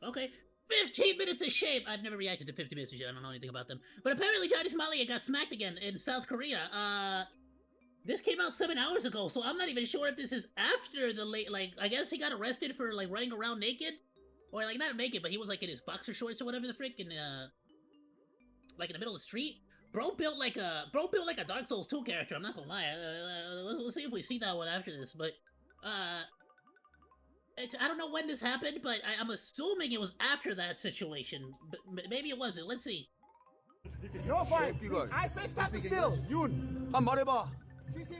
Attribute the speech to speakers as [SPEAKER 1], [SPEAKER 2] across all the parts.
[SPEAKER 1] Okay. 15 minutes of shame. I've never reacted to 50 minutes of shame. I don't know anything about them. But apparently Johnny Somali got smacked again in South Korea. This came out 7 hours ago, so I'm not even sure if this is after the late, like, I guess he got arrested for, like, running around naked? Or, like, not naked, but he was, like, in his boxer shorts or whatever the frick, in, like, in the middle of the street. Bro built like a Dark Souls 2 character, I'm not gonna lie. We'll see if we see that one after this, but, I don't know when this happened, but I'm assuming it was after that situation. But maybe it wasn't. Let's see.
[SPEAKER 2] No fight. I say stop still. Yoon. 말해봐.
[SPEAKER 1] Maybe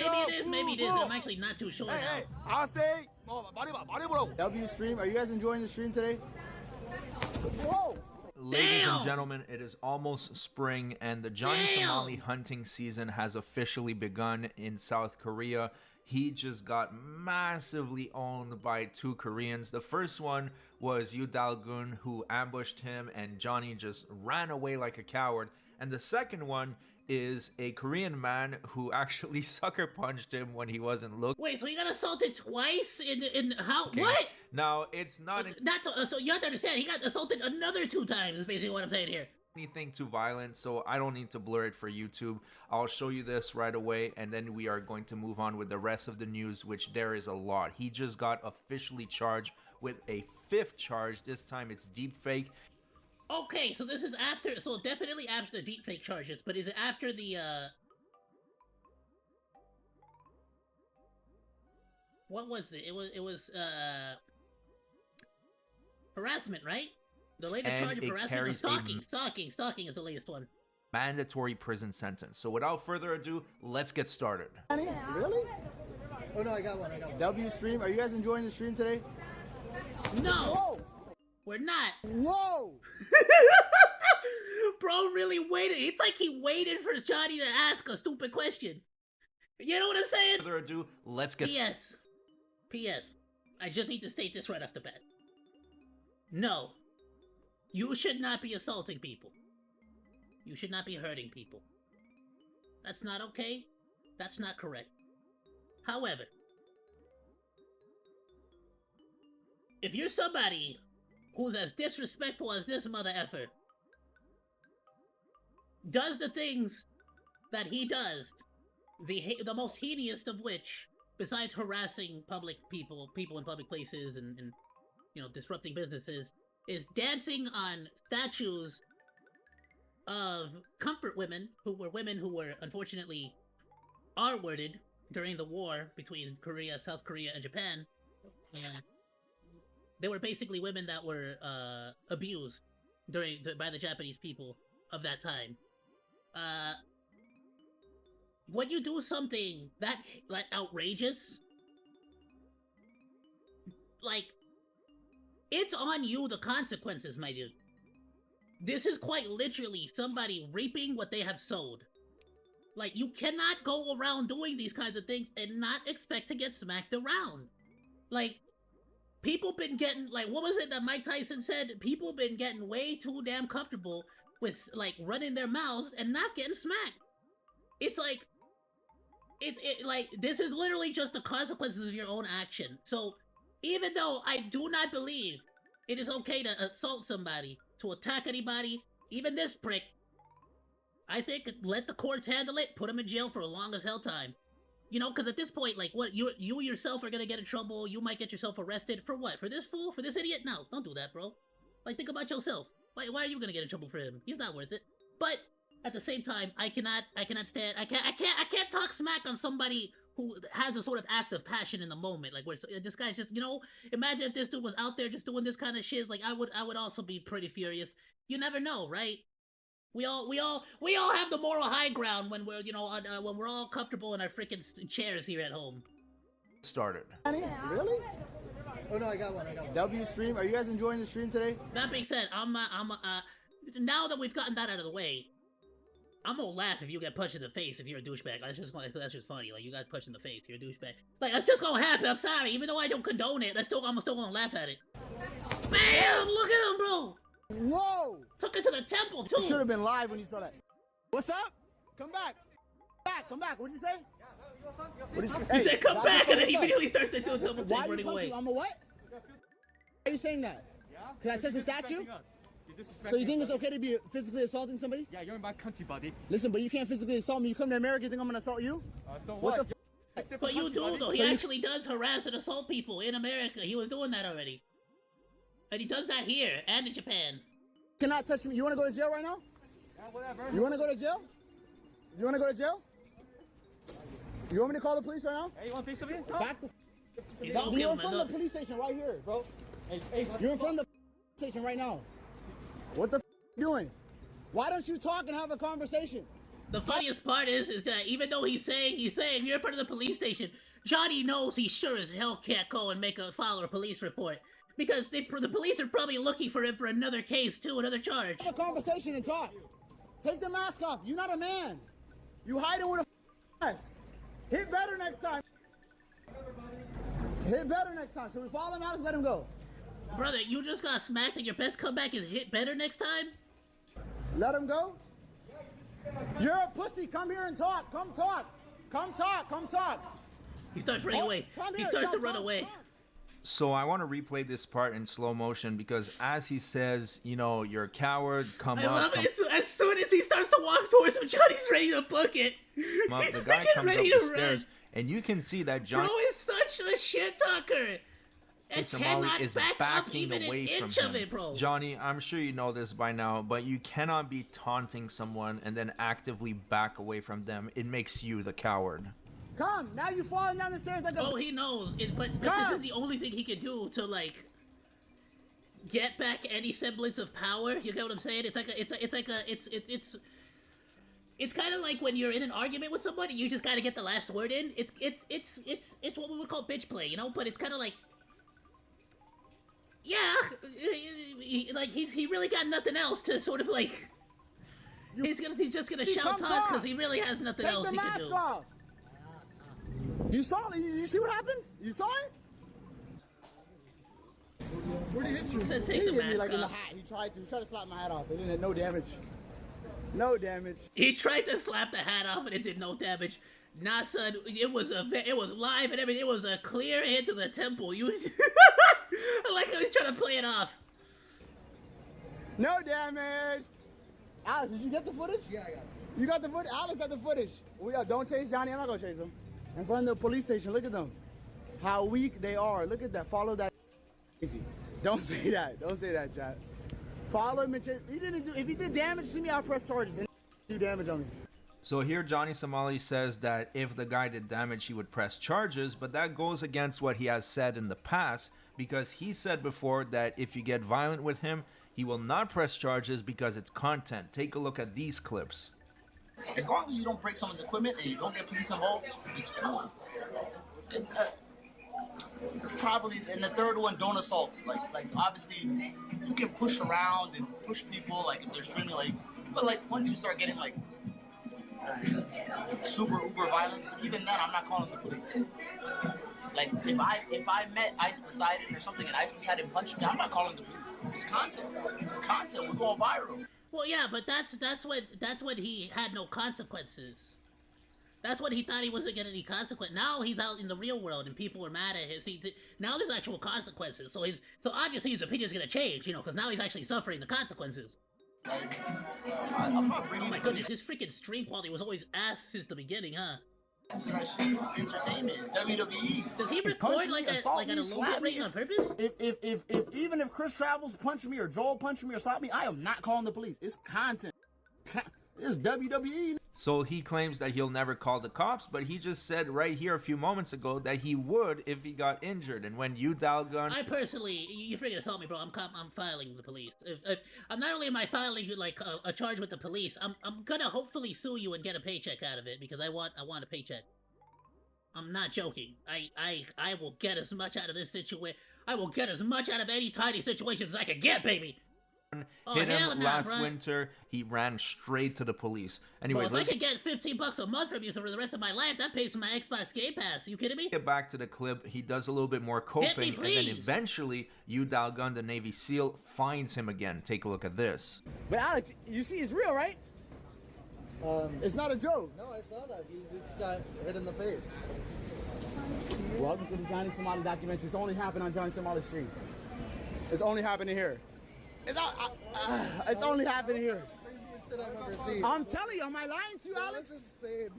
[SPEAKER 1] it is, maybe it isn't. I'm actually not too sure now.
[SPEAKER 2] I say 말해보라고.
[SPEAKER 3] W stream. Are you guys enjoying the stream today?
[SPEAKER 2] Whoa.
[SPEAKER 4] Ladies and gentlemen, it is almost spring, and the Johnny Somali hunting season has officially begun in South Korea. He just got massively owned by 2 Koreans. The first one was Yoo Dal-gun, who ambushed him, and Johnny just ran away like a coward. And the second one is a Korean man who actually sucker punched him when he wasn't looking.
[SPEAKER 1] Wait, so he got assaulted twice in how? Okay. What?
[SPEAKER 4] Now, it's not...
[SPEAKER 1] So you have to understand, he got assaulted another 2 times, is basically what I'm saying here.
[SPEAKER 4] Anything too violent, so I don't need to blur it for YouTube. I'll show you this right away, and then we are going to move on with the rest of the news, which there is a lot. He just got officially charged with a 5th charge. This time it's deepfake.
[SPEAKER 1] Okay, so this is after, so definitely after the deepfake charges, but is it after the, what was it? It was, harassment, right? The latest charge of harassment was stalking. Stalking is the latest one.
[SPEAKER 4] Mandatory prison sentence. So without further ado, let's get started.
[SPEAKER 3] Really? Oh no, I got one. W stream. Are you guys enjoying the stream today?
[SPEAKER 1] No,
[SPEAKER 3] Whoa.
[SPEAKER 1] We're not.
[SPEAKER 3] Whoa!
[SPEAKER 1] Bro really waited. It's like he waited for Johnny to ask a stupid question. You know what I'm saying?
[SPEAKER 4] Further ado, let's get started.
[SPEAKER 1] P.S. I just need to state this right off the bat. No. You should not be assaulting people. You should not be hurting people. That's not okay. That's not correct. However, if you're somebody who's as disrespectful as this mother effer, does the things that he does, the most heinous of which, besides harassing people in public places and you know, disrupting businesses, is dancing on statues of comfort women who were unfortunately R-worded during the war between South Korea and Japan. Yeah. They were basically women that were abused by the Japanese people of that time. When you do something that like outrageous, like, it's on you, the consequences, my dude. This is quite literally somebody reaping what they have sowed. Like, you cannot go around doing these kinds of things and not expect to get smacked around. Like, people been getting, like, what was it that Mike Tyson said? People been getting way too damn comfortable with, like, running their mouths and not getting smacked. It's like, like, this is literally just the consequences of your own action. So, even though I do not believe it is okay to assault somebody, to attack anybody, even this prick, I think let the courts handle it, put him in jail for a long as hell time. You know, because at this point, like, what, you yourself are gonna get in trouble, you might get yourself arrested, for what? For this fool? For this idiot? No, don't do that, bro. Like, think about yourself. Why are you gonna get in trouble for him? He's not worth it. But, at the same time, I cannot talk smack on somebody who has a sort of act of passion in the moment. Like, where this guy's just, you know, imagine if this dude was out there just doing this kind of shit. Like, I would also be pretty furious. You never know, right? We all have the moral high ground when we're, you know, when we're all comfortable in our freaking chairs here at home.
[SPEAKER 4] Started.
[SPEAKER 3] Really? Oh no, I got one. W stream. Are you guys enjoying the stream today?
[SPEAKER 1] That being said, now that we've gotten that out of the way, I'm gonna laugh if you get punched in the face if you're a douchebag. That's just funny. Like, you got punched in the face, you're a douchebag. Like, that's just gonna happen. I'm sorry. Even though I don't condone it, I'm still gonna laugh at it. Bam! Look at him, bro.
[SPEAKER 3] Whoa!
[SPEAKER 1] Took it to the temple too.
[SPEAKER 3] You should have been live when you saw that. What's up? Come back. Come back. What'd you say?
[SPEAKER 1] He said come back, and then he immediately starts to do a double take running away.
[SPEAKER 3] I'm a what? Why are you saying that? Can I touch the statue? So you think it's okay to be physically assaulting somebody?
[SPEAKER 2] Yeah, you're in my country, buddy.
[SPEAKER 3] Listen, but you can't physically assault me. You come to America, you think I'm gonna assault you?
[SPEAKER 2] So
[SPEAKER 3] What the
[SPEAKER 1] But you do, though. He actually does harass and assault people in America. He was doing that already. And he does that here and in Japan.
[SPEAKER 3] cannot touch me. You wanna go to jail right now?
[SPEAKER 2] Yeah, whatever.
[SPEAKER 3] You wanna go to jail? You wanna go to jail? You want me to call the police right now?
[SPEAKER 2] Hey, you want to face something?
[SPEAKER 3] Back the
[SPEAKER 1] He's
[SPEAKER 3] You're
[SPEAKER 1] gonna
[SPEAKER 3] in
[SPEAKER 1] kill him,
[SPEAKER 3] front of
[SPEAKER 1] look.
[SPEAKER 3] the police station right here, bro.
[SPEAKER 2] Hey,
[SPEAKER 3] You're in front of the station right now. What the you doing? Why don't you talk and have a conversation?
[SPEAKER 1] The funniest part is that even though he's saying you're in front of the police station, Johnny knows he sure as hell can't go and file a police report. Because the police are probably looking for him for another case too, another charge.
[SPEAKER 3] Have a conversation and talk. Take the mask off. You're not a man. You hiding with a mask. Hit better next time. Hit better next time. So we follow him out and let him go.
[SPEAKER 1] Brother, you just got smacked and your best comeback is hit better next time?
[SPEAKER 3] Let him go. You're a pussy. Come here and talk. Come talk. Come talk. Come talk.
[SPEAKER 1] He starts running away. He starts to run away.
[SPEAKER 4] So I want to replay this part in slow motion because as he says, you know, you're a coward, come
[SPEAKER 1] I
[SPEAKER 4] up.
[SPEAKER 1] love it. As soon as he starts to walk towards him, Johnny's ready to book it.
[SPEAKER 4] Come up.
[SPEAKER 1] He's
[SPEAKER 4] The guy
[SPEAKER 1] freaking
[SPEAKER 4] comes up
[SPEAKER 1] ready
[SPEAKER 4] the
[SPEAKER 1] to
[SPEAKER 4] stairs,
[SPEAKER 1] run.
[SPEAKER 4] and you can see that Johnny
[SPEAKER 1] Bro is such a shit talker. And
[SPEAKER 4] Somali
[SPEAKER 1] cannot
[SPEAKER 4] is
[SPEAKER 1] back up
[SPEAKER 4] backing
[SPEAKER 1] even an
[SPEAKER 4] away from
[SPEAKER 1] inch
[SPEAKER 4] him.
[SPEAKER 1] of it, bro.
[SPEAKER 4] Johnny, I'm sure you know this by now, but you cannot be taunting someone and then actively back away from them. It makes you the coward.
[SPEAKER 3] Come. Now you're falling down the stairs like a...
[SPEAKER 1] Oh, he knows. But this is the only thing he can do to, like, get back any semblance of power. You get what I'm saying? It's kind of like when you're in an argument with somebody, you just gotta get the last word in. It's what we would call bitch play, you know? But it's kind of like, yeah, like he really got nothing else to sort of like. He's just gonna shout taunts because he really has nothing
[SPEAKER 3] Take
[SPEAKER 1] else
[SPEAKER 3] the
[SPEAKER 1] he can
[SPEAKER 3] mask
[SPEAKER 1] do.
[SPEAKER 3] off. You saw it? You see what happened? You saw it? Where did he hit you?
[SPEAKER 1] He said take
[SPEAKER 3] He
[SPEAKER 1] the
[SPEAKER 3] hit me
[SPEAKER 1] mask
[SPEAKER 3] like in the
[SPEAKER 1] off.
[SPEAKER 3] hat. He tried to slap my hat off. It didn't. No damage. No damage.
[SPEAKER 1] He tried to slap the hat off and it did no damage. Nah, son, it was live and everything. It was a clear hit to the temple. I like how he's trying to play it off.
[SPEAKER 3] No damage. Alex, did you get the footage? Yeah, I got it. You got the footage? Alex got the footage. Don't chase Johnny. I'm not gonna chase him. In front of the police station. Look at them. How weak they are. Look at that. Follow that. Easy. Don't say that. Don't say that, chat. Follow him and chase. He didn't do. If he did damage to me, I'll press charges. And do damage on me.
[SPEAKER 4] So here Johnny Somali says that if the guy did damage, he would press charges, but that goes against what he has said in the past because he said before that if you get violent with him, he will not press charges because it's content. Take a look at these clips.
[SPEAKER 5] As long as you don't break someone's equipment and you don't get police involved, it's cool. And, probably, and the third one, don't assault. Like obviously, you can push around and push people, like if they're streaming, like, but like once you start getting like super uber violent, even then, I'm not calling the police. Like if I met Ice Poseidon or something and Ice Poseidon punched me, I'm not calling the police. It's content. It's content. We're going viral.
[SPEAKER 1] Well, yeah, but that's when he had no consequences. That's when he thought he wasn't getting any consequence. Now he's out in the real world and people are mad at him. See, now there's actual consequences. So obviously his opinion's gonna change, you know, because now he's actually suffering the consequences.
[SPEAKER 5] Like, I'm not bringing.
[SPEAKER 1] Oh my goodness, his freaking stream quality was always ass since the beginning, huh?
[SPEAKER 5] It's entertainment. It's WWE.
[SPEAKER 1] Does he record like at a low bit rate on purpose?
[SPEAKER 3] If even if Chris Travels punched me or Joel punched me or slapped me, I am not calling the police. It's content. It's WWE.
[SPEAKER 4] So he claims that he'll never call the cops, but he just said right here a few moments ago that he would if he got injured. And when you Dalgun,
[SPEAKER 1] I personally, you're freaking assault me, bro. I'm filing the police. If I'm not only am I filing like a charge with the police, I'm gonna hopefully sue you and get a paycheck out of it because I want a paycheck. I'm not joking. I will get as much out of this situation. I will get as much out of any tiny situation as I can get, baby.
[SPEAKER 4] hit
[SPEAKER 1] hell
[SPEAKER 4] him
[SPEAKER 1] no,
[SPEAKER 4] last
[SPEAKER 1] bro.
[SPEAKER 4] winter. He ran straight to the police. Anyways,
[SPEAKER 1] Well, if
[SPEAKER 4] let's
[SPEAKER 1] I could get $15 a month from you for the rest of my life, that pays for my Xbox Game Pass. Are you kidding me?
[SPEAKER 4] get back to the clip. He does a little bit more coping, and then
[SPEAKER 1] please.
[SPEAKER 4] eventually, Dalgun, the Navy SEAL, finds him again. Take a look at this.
[SPEAKER 3] But Alex, you see, it's real, right? It's not a joke.
[SPEAKER 6] No, I saw that. You just got hit in the face.
[SPEAKER 3] Welcome to the Johnny Somali documentary. It's only happened on Johnny Somali Street. It's only happening here. It's only happening here.
[SPEAKER 6] Shit I've ever seen.
[SPEAKER 3] I'm telling you, am I lying to you, Alex?
[SPEAKER 6] That's insane.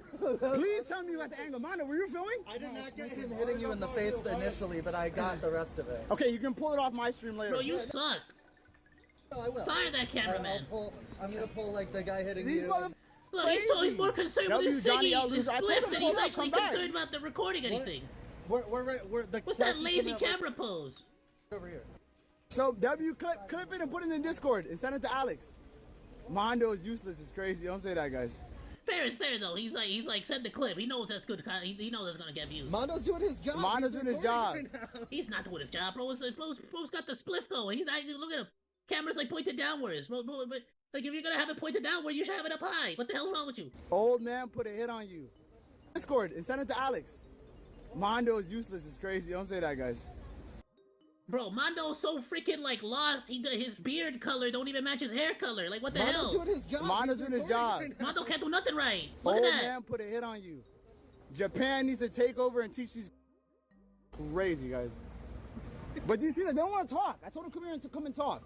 [SPEAKER 3] Please tell me you got the angle. Mondo, were you filming?
[SPEAKER 6] I did not get him hitting you in the face initially, but I got the rest of it.
[SPEAKER 3] Okay, you can pull it off my stream later.
[SPEAKER 1] Bro, you suck.
[SPEAKER 6] No, I will.
[SPEAKER 1] Fire that cameraman.
[SPEAKER 6] I'm gonna pull like the guy hitting
[SPEAKER 3] These
[SPEAKER 6] you.
[SPEAKER 3] mother.
[SPEAKER 1] Look, he's more concerned with his
[SPEAKER 3] Johnny,
[SPEAKER 1] singing, his
[SPEAKER 3] I told him
[SPEAKER 1] spliff, than
[SPEAKER 3] to
[SPEAKER 1] he's
[SPEAKER 3] pull up,
[SPEAKER 1] actually
[SPEAKER 3] come back.
[SPEAKER 1] concerned about the recording anything.
[SPEAKER 6] We're the
[SPEAKER 1] What's that
[SPEAKER 6] clip
[SPEAKER 1] lazy
[SPEAKER 6] coming up
[SPEAKER 1] camera pose?
[SPEAKER 6] over here?
[SPEAKER 3] So W clip it and put it in Discord and send it to Alex. Mondo is useless. It's crazy. Don't say that, guys.
[SPEAKER 1] Fair is fair though. He's like send the clip. He knows that's good. He knows that's gonna get views.
[SPEAKER 6] Mondo's doing his job.
[SPEAKER 3] Mondo's doing his job.
[SPEAKER 6] Right now.
[SPEAKER 1] He's not doing his job, bro. Bro's got the spliff going. Look at him. Camera's like pointed downwards. Bro, but like if you're gonna have it pointed downward, you should have it up high. What the hell's wrong with you?
[SPEAKER 3] Old man put a hit on you. Discord and send it to Alex. Mondo is useless. It's crazy. Don't say that, guys.
[SPEAKER 1] Bro, Mondo's so freaking like lost. His beard color don't even match his hair color. Like what the
[SPEAKER 6] Mondo's
[SPEAKER 1] hell?
[SPEAKER 6] doing his job.
[SPEAKER 3] Mondo's
[SPEAKER 6] He's
[SPEAKER 3] doing his
[SPEAKER 6] recording
[SPEAKER 3] job.
[SPEAKER 6] right now.
[SPEAKER 1] Mondo can't do nothing right. Look
[SPEAKER 3] Old
[SPEAKER 1] at that.
[SPEAKER 3] man put a hit on you. Japan needs to take over and teach these crazy guys. But do you see that? They don't want to talk. I told them come here to come and talk.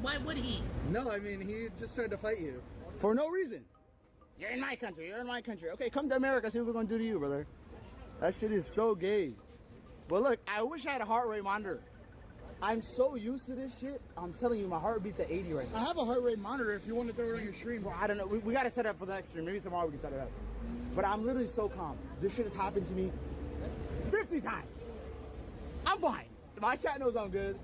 [SPEAKER 1] Why would he?
[SPEAKER 6] No, I mean he just tried to fight you.
[SPEAKER 3] For no reason. You're in my country. You're in my country. Okay, come to America. See what we're going to do to you, brother. That shit is so gay. But look, I wish I had a heart rate monitor. I'm so used to this shit. I'm telling you, my heart beats at 80 right now.
[SPEAKER 7] I have a heart rate monitor if you want to throw it on your stream.
[SPEAKER 3] Well, I don't know. We got to set it up for the next stream. Maybe tomorrow we can set it up. But I'm literally so calm. This shit has happened to me 50 times. I'm fine. My chat knows I'm good.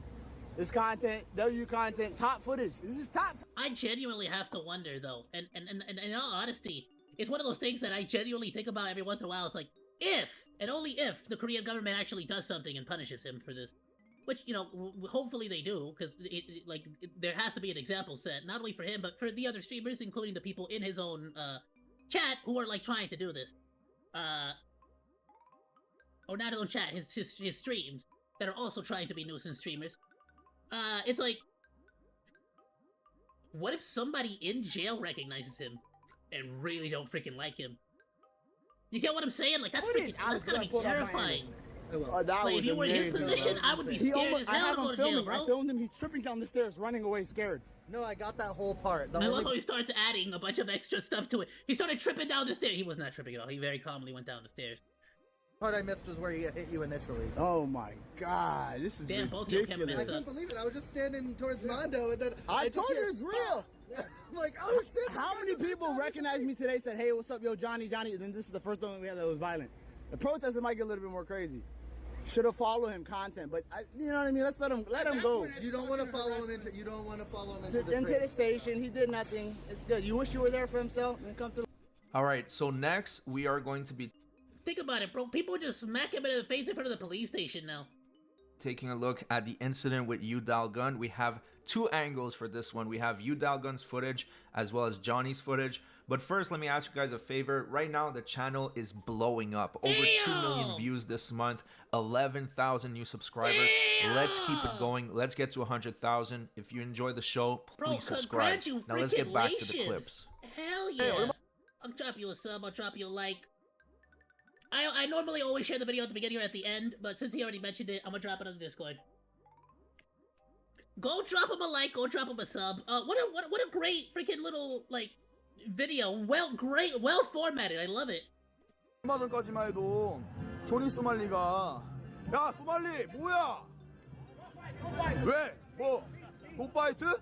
[SPEAKER 3] This content, W content, top footage. This is top.
[SPEAKER 1] I genuinely have to wonder though, and in all honesty, it's one of those things that I genuinely think about every once in a while. It's like, if, and only if, the Korean government actually does something and punishes him for this. Which, you know, hopefully they do, because there has to be an example set, not only for him, but for the other streamers, including the people in his own chat who are, like, trying to do this. Or not his own chat, his streams, that are also trying to be nuisance streamers. It's like, what if somebody in jail recognizes him and really don't freaking like him? You get what I'm saying? Like, that's gotta be terrifying. Like, if you were in his position, I would be scared as hell to go to jail, bro.
[SPEAKER 3] I filmed him. He's tripping down the stairs, running away, scared.
[SPEAKER 6] No, I got that whole part.
[SPEAKER 1] I love how he starts adding a bunch of extra stuff to it. He started tripping down the stairs. He was not tripping at all. He very calmly went down the stairs.
[SPEAKER 6] Part I missed was where he hit you initially.
[SPEAKER 3] Oh my god, this is
[SPEAKER 1] damn, both your cameramen
[SPEAKER 6] I
[SPEAKER 1] suck.
[SPEAKER 6] couldn't believe it. I was just standing towards Mondo, and then
[SPEAKER 3] I told you it's real.
[SPEAKER 6] I'm like, oh shit!
[SPEAKER 3] How many people recognized me today? Said, "Hey, what's up, yo, Johnny?" And then this is the first one we had that was violent. The protesting might get a little bit more crazy. Should have followed him content, but you know what I mean. Let's let him go.
[SPEAKER 6] You don't want to follow him into. You don't want to follow him into
[SPEAKER 3] the station. He did nothing. It's good. You wish you were there for himself. Then come through.
[SPEAKER 4] All right. So next we are going to be
[SPEAKER 1] Think about it, bro. People just smack him in the face in front of the police station now.
[SPEAKER 4] taking a look at the incident with Ayoo Dalgun. We have two angles for this one. We have Ayoo Dalgun's footage as well as Johnny's footage. But first, let me ask you guys a favor. Right now, the channel is blowing up. Over 2 million views this month, 11,000 new subscribers. Let's keep it going. Let's get to 100,000. If you enjoy the show, please subscribe. Now let's get back to the clips.
[SPEAKER 1] Hell yeah. I'll drop you a sub. I'll drop you a like. I normally always share the video at the beginning or at the end, but since he already mentioned it, I'm gonna drop it on the Discord. Go drop him a like. Go drop him a sub. What a great freaking little like video. Well formatted. I love it.
[SPEAKER 2] 얼마 전까지만 해도 조니 소말리가 야 소말리 뭐야? 왜? 뭐? 못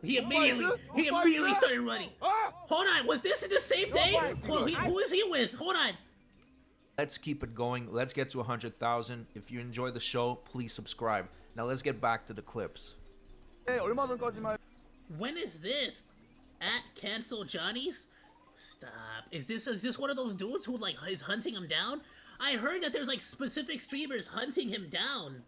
[SPEAKER 1] He immediately started running. Hold on, was this in the same day? Who is he with? Hold on.
[SPEAKER 4] Let's keep it going. Let's get to 100,000. If you enjoy the show, please subscribe. Now let's get back to the clips.
[SPEAKER 2] 얼마 전까지만
[SPEAKER 1] When is this? At Cancel Johnny's? Stop. Is this one of those dudes who like is hunting him down? I heard that there's like specific streamers hunting him down.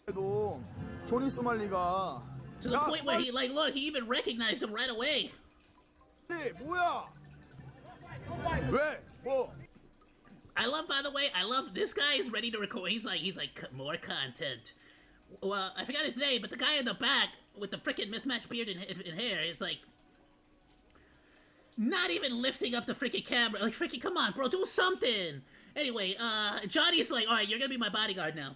[SPEAKER 2] 해도 조니 소말리가
[SPEAKER 1] To the point where he like look, he even recognized him right away.
[SPEAKER 2] 뭐야? 왜? 뭐?
[SPEAKER 1] I love, by the way, this guy is ready to record. He's like more content. Well, I forgot his name, but the guy in the back with the freaking mismatched beard and hair is like not even lifting up the freaking camera. Like freaking, come on, bro, do something. Anyway, Johnny's like, all right, you're gonna be my bodyguard now.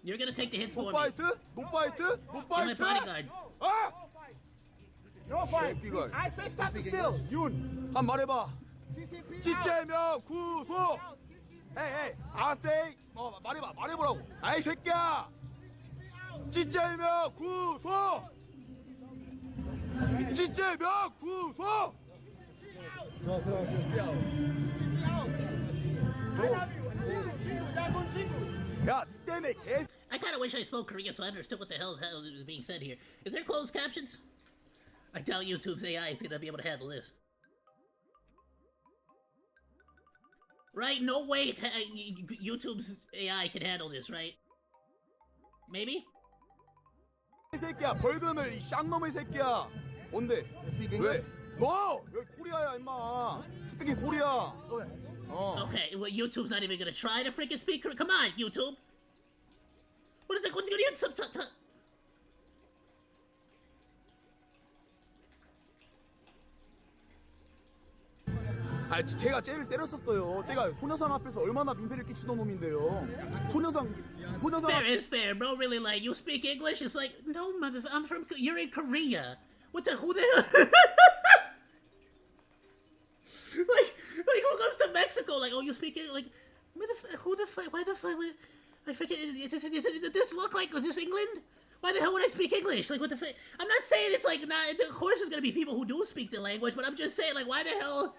[SPEAKER 1] You're gonna take the hits for me.
[SPEAKER 2] 노파이트? 노파이트?
[SPEAKER 1] You're my
[SPEAKER 2] 노파이트?
[SPEAKER 1] bodyguard.
[SPEAKER 2] 아!
[SPEAKER 3] No fight.
[SPEAKER 2] 이걸.
[SPEAKER 3] I say stop the steal. Yoon.
[SPEAKER 2] 한 말해봐.
[SPEAKER 3] CCP out.
[SPEAKER 2] 지체명 구속. 에이, 아세이. 말해보라고. 아이 새끼야. 지체명 구속. 지체명 구속. 야, 니 때문에 개.
[SPEAKER 1] I kind of wish I spoke Korean so I understood what the hell is being said here. Is there closed captions? I doubt YouTube's AI is gonna be able to handle this. Right? No way YouTube's AI can handle this, right? Maybe?
[SPEAKER 2] 이 새끼야, 벌금을 이 쌍놈의 새끼야. 뭔데? 왜? 너 여기 코리아야 임마. 스피킹 코리아.
[SPEAKER 1] Okay, well, YouTube's not even gonna try to freaking speak Korean. Come on, YouTube! What is it? What's gonna use subtitle?
[SPEAKER 2] 아, 제가 쟤를 때렸었어요. 제가 소녀상 앞에서 얼마나 민폐를 끼치던 놈인데요. 소녀상
[SPEAKER 1] Fair is fair, bro. Really, like, you speak English? It's like, no, motherfucker, I'm from, you're in Korea. Who the hell? like, who goes to Mexico? Like, oh, you speak it? Like, who the fuck, why the fuck, I forget, does this look like, is this England? Why the hell would I speak English? Like, what the fuck? I'm not saying it's like, not, of course there's gonna be people who do speak the language, but I'm just saying, like, why the hell?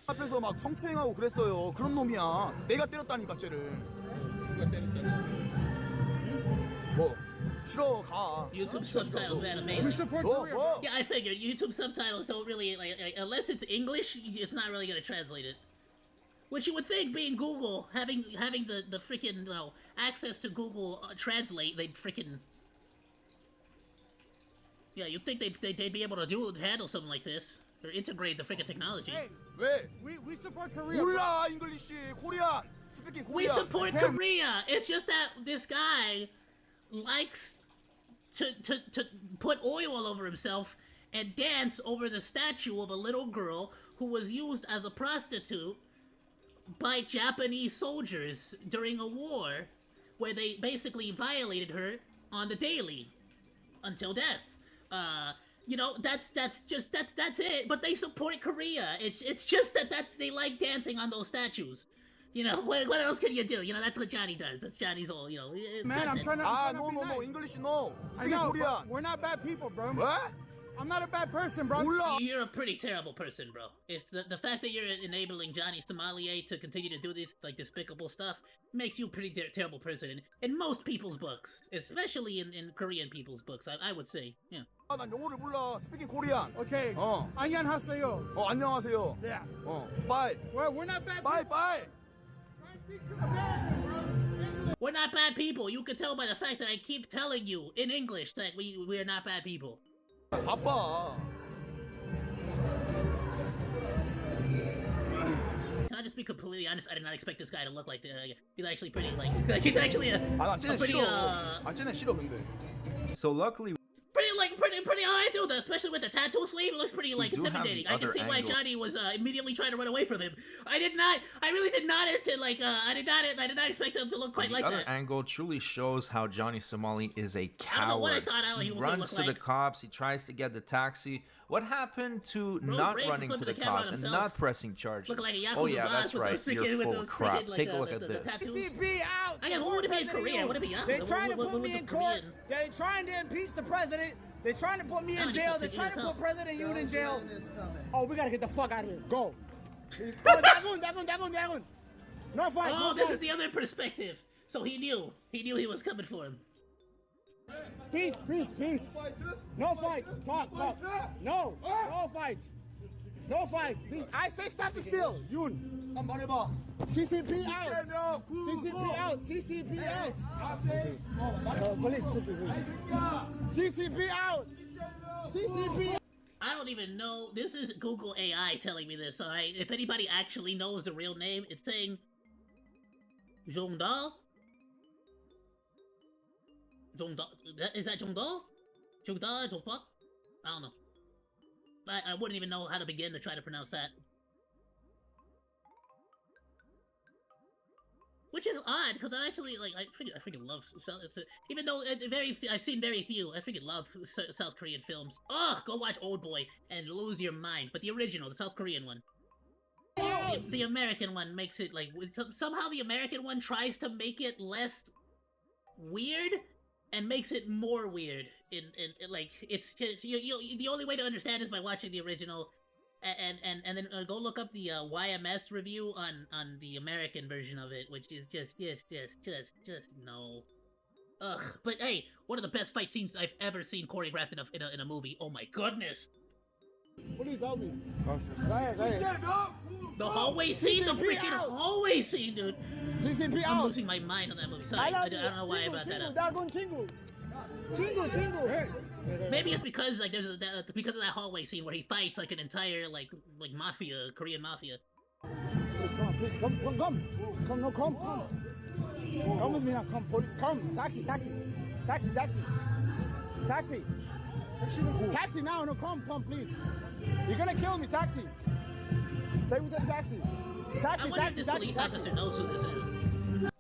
[SPEAKER 2] 앞에서 막 성추행하고 그랬어요. 그런 놈이야. 내가 때렸다니까 쟤를. 뭐 싫어 가.
[SPEAKER 1] YouTube subtitles, man,
[SPEAKER 7] We
[SPEAKER 1] amazing.
[SPEAKER 7] support
[SPEAKER 2] 뭐
[SPEAKER 7] Korea.
[SPEAKER 2] 뭐.
[SPEAKER 1] Yeah, I figured YouTube subtitles don't really like unless it's English, it's not really gonna translate it. Which you would think, being Google, having the freaking access to Google Translate, they'd freaking you'd think they'd be able to handle something like this or integrate the freaking technology.
[SPEAKER 7] Hey,
[SPEAKER 2] 왜?
[SPEAKER 7] we support Korea.
[SPEAKER 2] 몰라 잉글리시 코리안 스피킹 코리안.
[SPEAKER 1] We support Korea. It's just that this guy likes to put oil all over himself and dance over the statue of a little girl who was used as a prostitute by Japanese soldiers during a war where they basically violated her on the daily until death. That's it. But they support Korea. It's just that they like dancing on those statues. What else can you do? That's what Johnny does. That's Johnny's whole, it's
[SPEAKER 7] Man, I'm
[SPEAKER 1] content.
[SPEAKER 7] trying to.
[SPEAKER 2] 아,
[SPEAKER 7] I'm trying to be
[SPEAKER 2] no,
[SPEAKER 7] nice.
[SPEAKER 2] 잉글리시 no.
[SPEAKER 7] I
[SPEAKER 2] 스피킹
[SPEAKER 7] know,
[SPEAKER 2] 코리안.
[SPEAKER 7] but we're not bad people, bro.
[SPEAKER 2] 뭐?
[SPEAKER 7] I'm not a bad person, bro.
[SPEAKER 2] 몰라.
[SPEAKER 1] You're a pretty terrible person, bro. If the fact that you're enabling Johnny Somali to continue to do this like despicable stuff makes you a pretty terrible person in most people's books, especially in Korean people's books. I would say, yeah.
[SPEAKER 2] 아, 난 영어를 몰라. 스피킹 코리안.
[SPEAKER 7] Okay.
[SPEAKER 2] 어.
[SPEAKER 7] 안녕하세요.
[SPEAKER 2] 안녕하세요.
[SPEAKER 7] Yeah.
[SPEAKER 2] 바이.
[SPEAKER 7] Well, we're not bad
[SPEAKER 2] 바이
[SPEAKER 7] people.
[SPEAKER 2] 바이.
[SPEAKER 7] Try and speak American, bro.
[SPEAKER 1] We're not bad people. You can tell by the fact that I keep telling you in English that we are not bad people.
[SPEAKER 2] 바빠.
[SPEAKER 1] Can I just be completely honest? I did not expect this guy to look like he's actually pretty like he's actually a
[SPEAKER 2] 아, 난 쟤네
[SPEAKER 1] pretty
[SPEAKER 2] 싫어. 아, 쟤네 싫어 근데.
[SPEAKER 4] So luckily,
[SPEAKER 1] pretty alright dude, especially with the tattoo sleeve. It looks pretty like
[SPEAKER 4] do have the
[SPEAKER 1] intimidating. I can
[SPEAKER 4] other
[SPEAKER 1] see why
[SPEAKER 4] angle.
[SPEAKER 1] Johnny was immediately trying to run away from him. I really did not I did not expect him to look quite
[SPEAKER 4] the
[SPEAKER 1] like
[SPEAKER 4] other
[SPEAKER 1] that.
[SPEAKER 4] angle truly shows how Johnny Somali is a coward.
[SPEAKER 1] I don't know what I thought he was gonna
[SPEAKER 4] runs
[SPEAKER 1] look
[SPEAKER 4] to
[SPEAKER 1] like.
[SPEAKER 4] the cops. He tries to get the taxi. What happened to
[SPEAKER 1] Bro's
[SPEAKER 4] not
[SPEAKER 1] brave for
[SPEAKER 4] running to
[SPEAKER 1] flipping
[SPEAKER 4] the
[SPEAKER 1] the camera on
[SPEAKER 4] cops and
[SPEAKER 1] himself.
[SPEAKER 4] not pressing charges?
[SPEAKER 1] Look like a Yakuza
[SPEAKER 4] Oh yeah,
[SPEAKER 1] boss
[SPEAKER 4] that's
[SPEAKER 1] with
[SPEAKER 4] right.
[SPEAKER 1] those freaking-
[SPEAKER 4] You're
[SPEAKER 1] with
[SPEAKER 4] full
[SPEAKER 1] those
[SPEAKER 4] of crap.
[SPEAKER 1] freaking, like,
[SPEAKER 4] Take a look at
[SPEAKER 1] the
[SPEAKER 4] this.
[SPEAKER 1] tattoos.
[SPEAKER 3] CCP out.
[SPEAKER 1] I got what would it be in Korea? Would it be Yakuza?
[SPEAKER 3] They're trying to
[SPEAKER 1] What
[SPEAKER 3] put
[SPEAKER 1] would
[SPEAKER 3] me
[SPEAKER 1] the
[SPEAKER 3] in court.
[SPEAKER 1] Korean-
[SPEAKER 3] They're trying to impeach the president. They're trying to put me
[SPEAKER 1] No,
[SPEAKER 3] in
[SPEAKER 1] he
[SPEAKER 3] jail.
[SPEAKER 1] needs to
[SPEAKER 3] They're
[SPEAKER 1] figure
[SPEAKER 3] trying to
[SPEAKER 1] this
[SPEAKER 3] put
[SPEAKER 1] out.
[SPEAKER 3] President Yoon in jail.
[SPEAKER 6] Is coming.
[SPEAKER 3] Oh, we gotta get the fuck out of here. Go. Oh, Dagun. No fight.
[SPEAKER 1] Oh,
[SPEAKER 3] no
[SPEAKER 1] this
[SPEAKER 3] fight.
[SPEAKER 1] is the other perspective. So he knew he was coming for him.
[SPEAKER 3] Peace. No fight. Talk. No fight. No fight. Peace. I say stop the steal. Yoon.
[SPEAKER 2] 한 번 해봐.
[SPEAKER 3] CCP out. CCP out. Police. CCP out. CCP out.
[SPEAKER 1] I don't even know. This is Google AI telling me this, alright? If anybody actually knows the real name, it's saying Zhongda? Is that Zhongda? Zhongda? I don't know. I wouldn't even know how to begin to try to pronounce that. which is odd because I actually like I freaking love South. Even though I've seen very few. I freaking love South Korean films. Oh, go watch Old Boy and lose your mind. But the original, the South Korean one. The American one makes it like somehow the American one tries to make it less weird and makes it more weird. In like it's the only way to understand is by watching the original, and then go look up the YMS review on the American version of it, which is just no. Ugh. But hey, one of the best fight scenes I've ever seen choreographed in a movie. Oh my goodness.
[SPEAKER 3] Please help me. Go ahead.
[SPEAKER 1] The hallway scene, the freaking hallway scene, dude.
[SPEAKER 3] CCP
[SPEAKER 1] I'm
[SPEAKER 3] out.
[SPEAKER 1] losing my mind on that movie. Sorry, I don't know why I brought that up. Maybe it's because like there's because of that hallway scene where he fights like an entire like mafia, Korean mafia.
[SPEAKER 3] Please come. Come with me now. Come. Taxi now. No, come, please. You're gonna kill me. Taxi. Say with the taxi.
[SPEAKER 1] I wonder if this police officer knows who this is.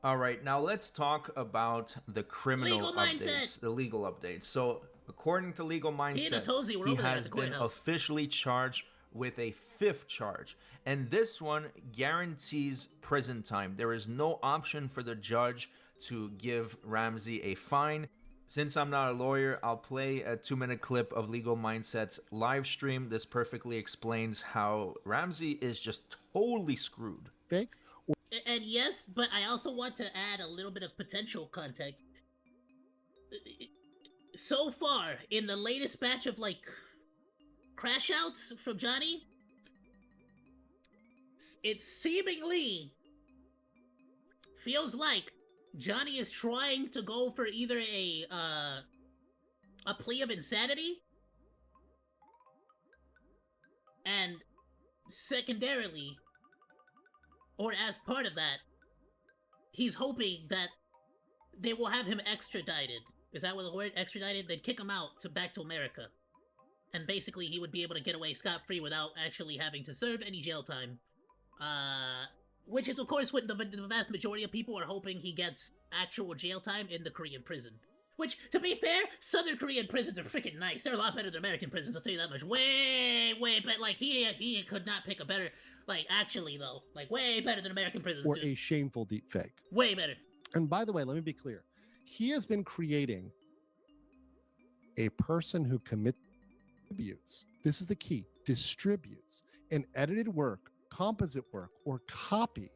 [SPEAKER 4] All right, now let's talk about the criminal
[SPEAKER 1] Legal
[SPEAKER 4] updates,
[SPEAKER 1] mindset.
[SPEAKER 4] the legal updates. So, according to Legal Mindset,
[SPEAKER 1] Tozy were
[SPEAKER 4] he
[SPEAKER 1] over there at
[SPEAKER 4] has
[SPEAKER 1] the
[SPEAKER 4] been
[SPEAKER 1] courthouse.
[SPEAKER 4] officially charged with a 5th charge. And this one guarantees prison time. There is no option for the judge to give Ramsey a fine. Since I'm not a lawyer, I'll play a 2-minute clip of Legal Mindset's live stream. This perfectly explains how Ramsey is just totally screwed.
[SPEAKER 3] Fake?
[SPEAKER 1] And yes, but I also want to add a little bit of potential context. So far, in the latest batch of like crash outs from Johnny, it seemingly feels like Johnny is trying to go for either a plea of insanity, and secondarily, or as part of that, he's hoping that they will have him extradited. Is that what the word? Extradited? They'd kick him out back to America. And basically he would be able to get away scot-free without actually having to serve any jail time. Which is of course what the vast majority of people are hoping he gets actual jail time in the Korean prison. Which, to be fair, Southern Korean prisons are freaking nice. They're a lot better than American prisons, I'll tell you that much. Way, but like he could not pick a better, like actually though, like way better than American prisons.
[SPEAKER 8] Or
[SPEAKER 1] dude.
[SPEAKER 8] a shameful deep fake.
[SPEAKER 1] Way better.
[SPEAKER 8] And by the way, let me be clear. He has been creating a person who distributes, this is the key, distributes an edited work, composite work, or copy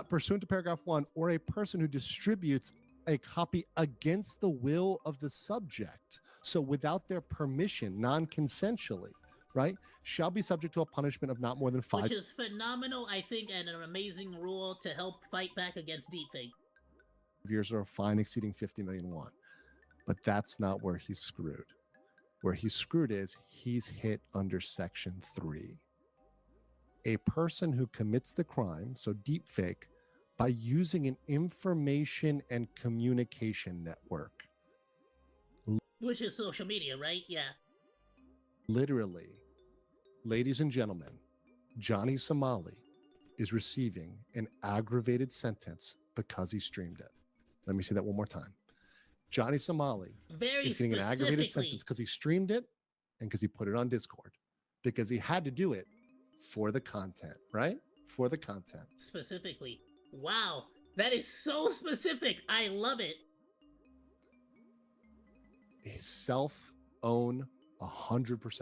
[SPEAKER 8] pursuant to paragraph 1, or a person who distributes a copy against the will of the subject, so without their permission, non-consensually, right, shall be subject to a punishment of not more than 5
[SPEAKER 1] Which is phenomenal, I think, and an amazing rule to help fight back against deepfake.
[SPEAKER 8] years or a fine exceeding 50 million won. But that's not where he's screwed. Where he's screwed is he's hit under section 3. A person who commits the crime, so deepfake, by using an information and communication network.
[SPEAKER 1] Which is social media, right? Yeah.
[SPEAKER 8] Literally, ladies and gentlemen, Johnny Somali is receiving an aggravated sentence because he streamed it. Let me say that one more time. Johnny Somali
[SPEAKER 1] Very
[SPEAKER 8] is getting an aggravated sentence because he streamed it and because he put it on Discord. Because he had to do it for the content, right? For the content.
[SPEAKER 1] Specifically. Wow. That is so specific. I love it.
[SPEAKER 8] His self-own 100%.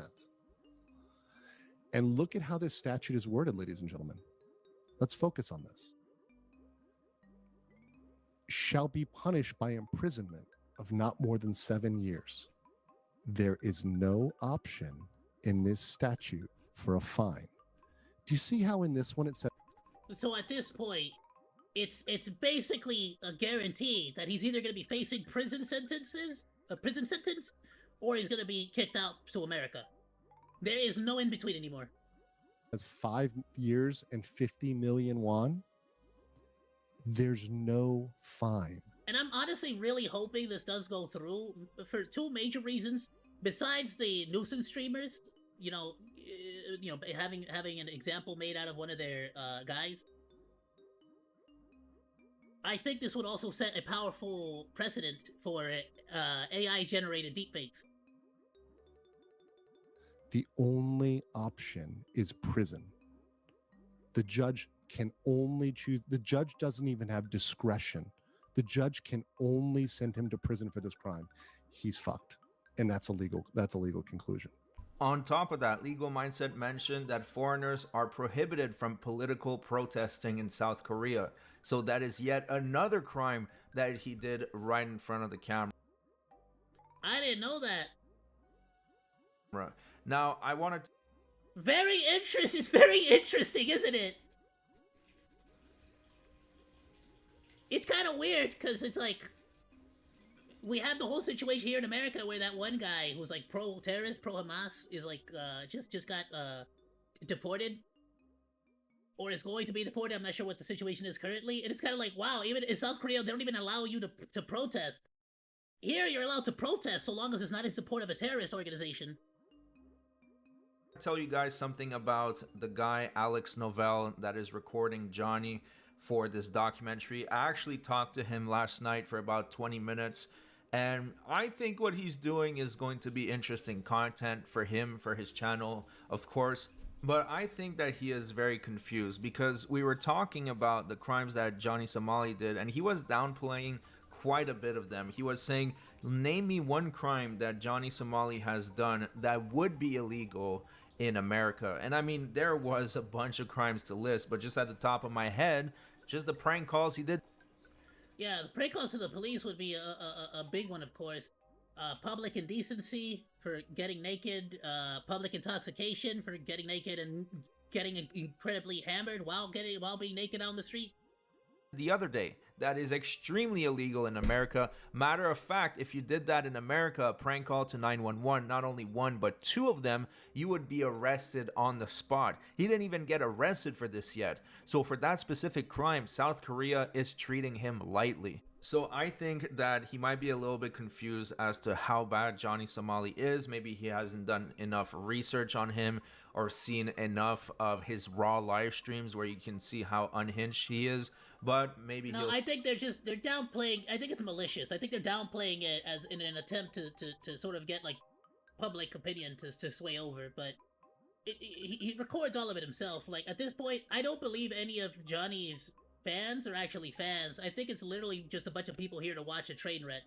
[SPEAKER 8] And look at how this statute is worded, ladies and gentlemen. Let's focus on this. Shall be punished by imprisonment of not more than 7 years. There is no option in this statute for a fine. Do you see how in this one it says?
[SPEAKER 1] So at this point, it's basically a guarantee that he's either going to be facing a prison sentence, or he's going to be kicked out to America. There is no in between anymore.
[SPEAKER 8] As 5 years and 50 million won. There's no fine.
[SPEAKER 1] And I'm honestly really hoping this does go through for 2 major reasons. Besides the nuisance streamers, having an example made out of one of their guys. I think this would also set a powerful precedent for AI-generated deepfakes.
[SPEAKER 8] The only option is prison. The judge can only choose. The judge doesn't even have discretion. The judge can only send him to prison for this crime. He's fucked, and that's a legal conclusion.
[SPEAKER 4] On top of that, Legal Mindset mentioned that foreigners are prohibited from political protesting in South Korea. So that is yet another crime that he did right in front of the camera.
[SPEAKER 1] I didn't know that.
[SPEAKER 4] Now, I want to...
[SPEAKER 1] Very interesting. It's very interesting, isn't it? It's kind of weird, because it's like... We have the whole situation here in America where that one guy who's like pro-terrorist, pro-Hamas, is like, just got, deported. Or is going to be deported. I'm not sure what the situation is currently. And it's kind of like, wow, even in South Korea, they don't even allow you to protest. Here, you're allowed to protest so long as it's not in support of a terrorist organization.
[SPEAKER 4] Tell you guys something about the guy Alex Novell that is recording Johnny for this documentary. I actually talked to him last night for about 20 minutes, and I think what he's doing is going to be interesting content for him, for his channel, of course. But I think that he is very confused, because we were talking about the crimes that Johnny Somali did, and he was downplaying quite a bit of them. He was saying, name me one crime that Johnny Somali has done that would be illegal in America. And I mean, there was a bunch of crimes to list, but just at the top of my head, just the prank calls he did.
[SPEAKER 1] Yeah, the prank calls to the police would be a big one, of course. Public indecency for getting naked, public intoxication for getting naked and getting incredibly hammered while being naked on the street.
[SPEAKER 4] The other day, that is extremely illegal in America. Matter of fact, if you did that in America, a prank call to 911, not only one but two of them, you would be arrested on the spot. He didn't even get arrested for this yet. So for that specific crime, South Korea is treating him lightly. So I think that he might be a little bit confused as to how bad Johnny Somali is. Maybe he hasn't done enough research on him or seen enough of his raw live streams where you can see how unhinged he is. But maybe
[SPEAKER 1] no, I think they're downplaying. I think it's malicious. I think they're downplaying it as in an attempt to sort of get like public opinion to sway over. But he records all of it himself. Like at this point, I don't believe any of Johnny's fans are actually fans. I think it's literally just a bunch of people here to watch a train wreck.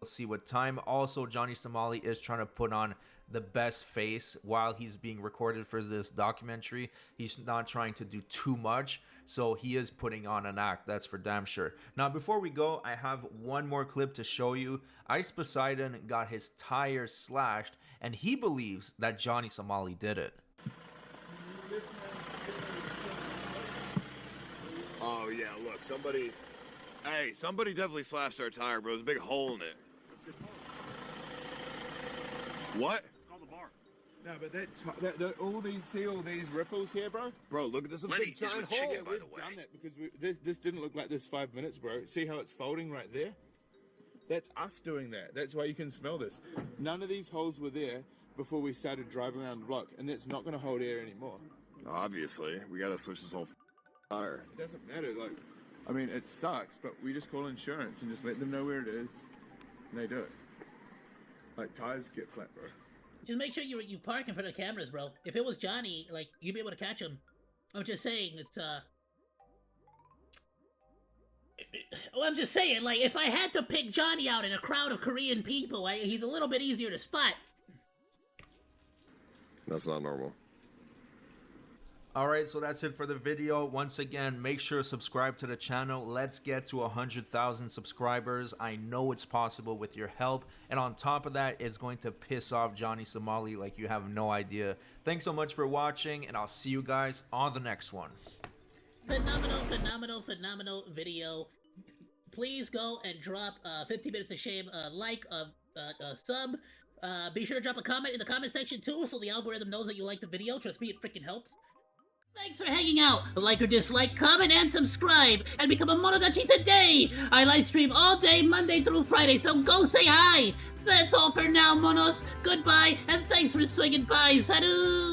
[SPEAKER 4] We'll see what time. Also, Johnny Somali is trying to put on the best face while he's being recorded for this documentary. He's not trying to do too much, so he is putting on an act, that's for damn sure. Now, before we go, I have one more clip to show you. Ice Poseidon got his tires slashed, and he believes that Johnny Somali did it.
[SPEAKER 9] Oh yeah, look, somebody definitely slashed our tire, bro. There's a big hole in it. What?
[SPEAKER 2] It's called a bar. No, but all these ripples here, bro.
[SPEAKER 9] Bro, look at this big giant hole.
[SPEAKER 2] Yeah, we've done that because this didn't look like this 5 minutes, bro. See how it's folding right there? That's us doing that. That's why you can smell this. None of these holes were there before we started driving around the block, and that's not going to hold air anymore.
[SPEAKER 9] Obviously, we gotta switch this whole tire.
[SPEAKER 2] It doesn't matter. Like, I mean, it sucks, but we just call insurance and just let them know where it is, and they do it. Like, tires get flat, bro.
[SPEAKER 1] Just make sure you park in front of the cameras, bro. If it was Johnny, like, you'd be able to catch him. I'm just saying, it's, well, I'm just saying, like, if I had to pick Johnny out in a crowd of Korean people, he's a little bit easier to spot.
[SPEAKER 9] That's not normal.
[SPEAKER 4] Alright, so that's it for the video. Once again, make sure to subscribe to the channel. Let's get to 100,000 subscribers. I know it's possible with your help. And on top of that, it's going to piss off Johnny Somali like you have no idea. Thanks so much for watching, and I'll see you guys on the next one.
[SPEAKER 1] Phenomenal video. Please go and drop 50 Minutes of Shame, like, sub. Be sure to drop a comment in the comment section too, so the algorithm knows that you like the video. Trust me, it freaking helps. Thanks for hanging out. Like or dislike, comment, and subscribe, and become a Monodachi today. I live stream all day, Monday through Friday, so go say hi. That's all for now, monos. Goodbye, and thanks for swinging by. Salut!